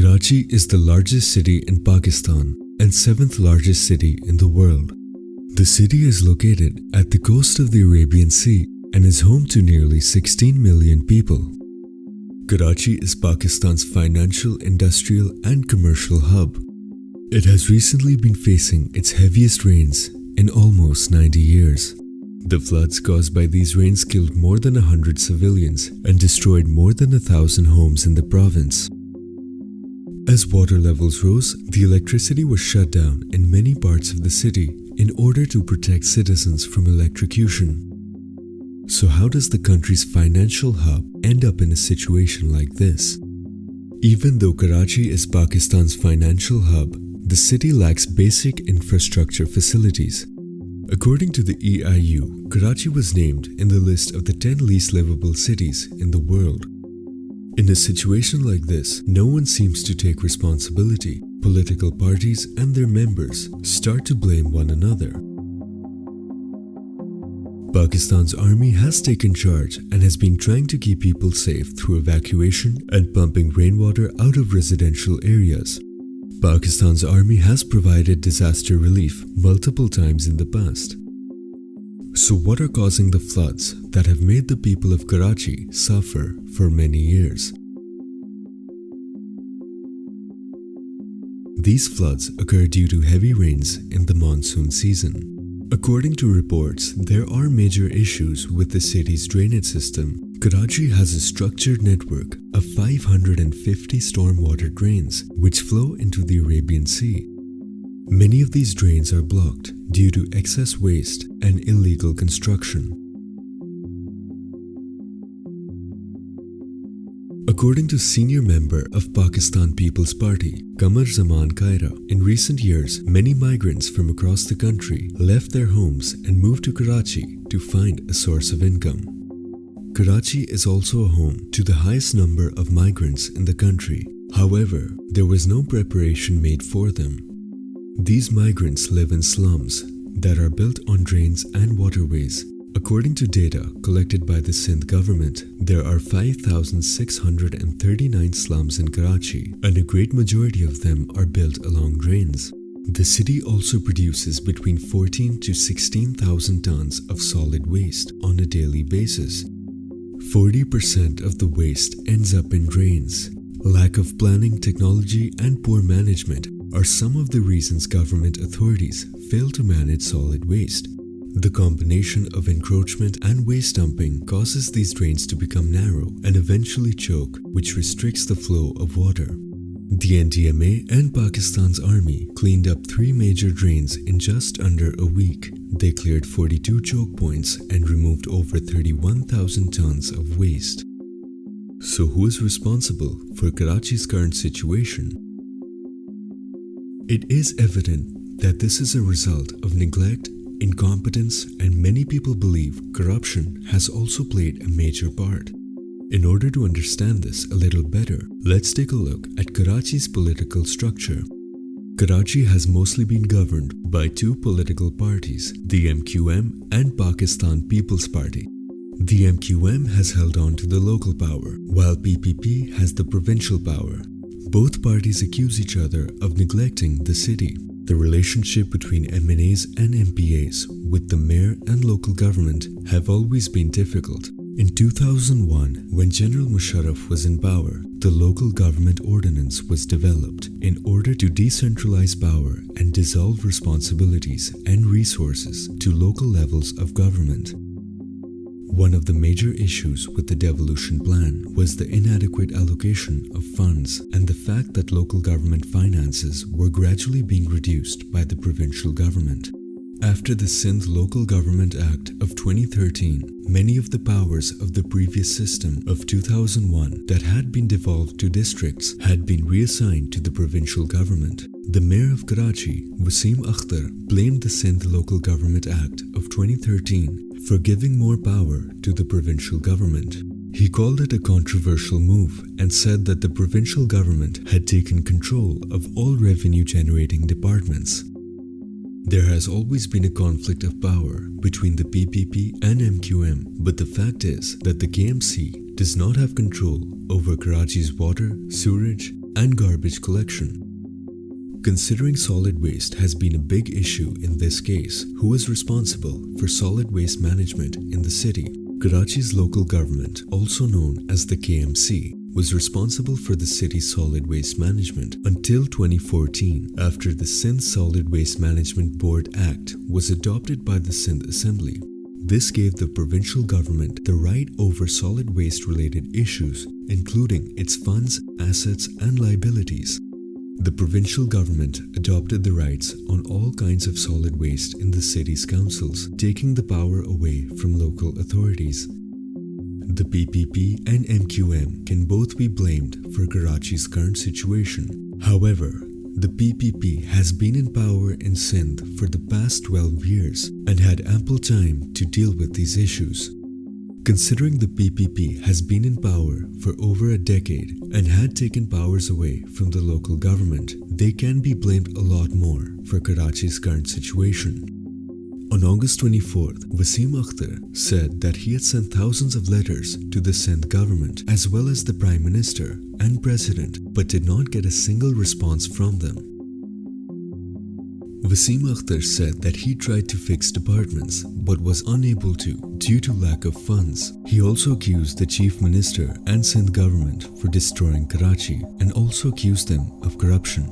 Karachi is the largest city in Pakistan and seventh largest city in the world. The city is located at the coast of the Arabian Sea and is home to nearly 16 million people. Karachi is Pakistan's financial, industrial and commercial hub. It has recently been facing its heaviest rains in almost 90 years. The floods caused by these rains killed more than 100 civilians and destroyed more than 1,000 homes in the province. As water levels rose, the electricity was shut down in many parts of the city in order to protect citizens from electrocution. So how does the country's financial hub end up in a situation like this? Even though Karachi is Pakistan's financial hub, the city lacks basic infrastructure facilities. According to the EIU, Karachi was named in the list of the 10 least livable cities in the world. In a situation like this, no one seems to take responsibility. Political parties and their members start to blame one another. Pakistan's army has taken charge and has been trying to keep people safe through evacuation and pumping rainwater out of residential areas. Pakistan's army has provided disaster relief multiple times in the past. So what are causing the floods that have made the people of Karachi suffer for many years? These floods occur due to heavy rains in the monsoon season. According to reports, there are major issues with the city's drainage system. Karachi has a structured network of 550 stormwater drains which flow into the Arabian Sea. Many of these drains are blocked due to excess waste and illegal construction. According to senior member of Pakistan People's Party, Qamar Zaman Kaira, in recent years, many migrants from across the country left their homes and moved to Karachi to find a source of income. Karachi is also a home to the highest number of migrants in the country. However, there was no preparation made for them. These migrants live in slums that are built on drains and waterways. According to data collected by the Sindh government, there are 5,639 slums in Karachi, and a great majority of them are built along drains. The city also produces between 14 to 16,000 tons of solid waste on a daily basis. 40% of the waste ends up in drains. Lack of planning, technology, and poor management are some of the reasons government authorities fail to manage solid waste. The combination of encroachment and waste dumping causes these drains to become narrow and eventually choke, which restricts the flow of water. The NDMA and Pakistan's army cleaned up 3 major drains in just under a week. They cleared 42 choke points and removed over 31,000 tons of waste. So who is responsible for Karachi's current situation? It is evident that this is a result of neglect, incompetence, and many people believe corruption has also played a major part. In order to understand this a little better, let's take a look at Karachi's political structure. Karachi has mostly been governed by 2 political parties, the MQM and Pakistan People's Party. The MQM has held on to the local power, while PPP has the provincial power. Both parties accuse each other of neglecting the city. The relationship between MNAs and MPAs with the mayor and local government have always been difficult. In 2001, when General Musharraf was in power, the local government ordinance was developed in order to decentralize power and dissolve responsibilities and resources to local levels of government. One of the major issues with the devolution plan was the inadequate allocation of funds and the fact that local government finances were gradually being reduced by the provincial government. After the Sindh Local Government Act of 2013, many of the powers of the previous system of 2001 that had been devolved to districts had been reassigned to the provincial government. The mayor of Karachi, Wasim Akhtar, blamed the Sindh Local Government Act of 2013 for giving more power to the provincial government. He called it a controversial move and said that the provincial government had taken control of all revenue-generating departments. There has always been a conflict of power between the PPP and MQM, but the fact is that the KMC does not have control over Karachi's water, sewerage, and garbage collection. Considering solid waste has been a big issue in this case, who is responsible for solid waste management in the city? Karachi's local government, also known as the KMC, was responsible for the city's solid waste management until 2014, after the Sindh Solid Waste Management Board Act was adopted by the Sindh Assembly. This gave the provincial government the right over solid waste related issues, including its funds, assets and liabilities. The provincial government adopted the rights on all kinds of solid waste in the city's councils, taking the power away from local authorities. The PPP and MQM can both be blamed for Karachi's current situation. However, the PPP has been in power in Sindh for the past 12 years and had ample time to deal with these issues. Considering the PPP has been in power for over a decade and had taken powers away from the local government, they can be blamed a lot more for Karachi's current situation. On August 24th, Wasim Akhtar said that he had sent thousands of letters to the Sindh government as well as the Prime Minister and President, but did not get a single response from them. Wasim Akhtar said that he tried to fix departments but was unable to due to lack of funds. He also accused the Chief Minister and Sindh government for destroying Karachi and also accused them of corruption.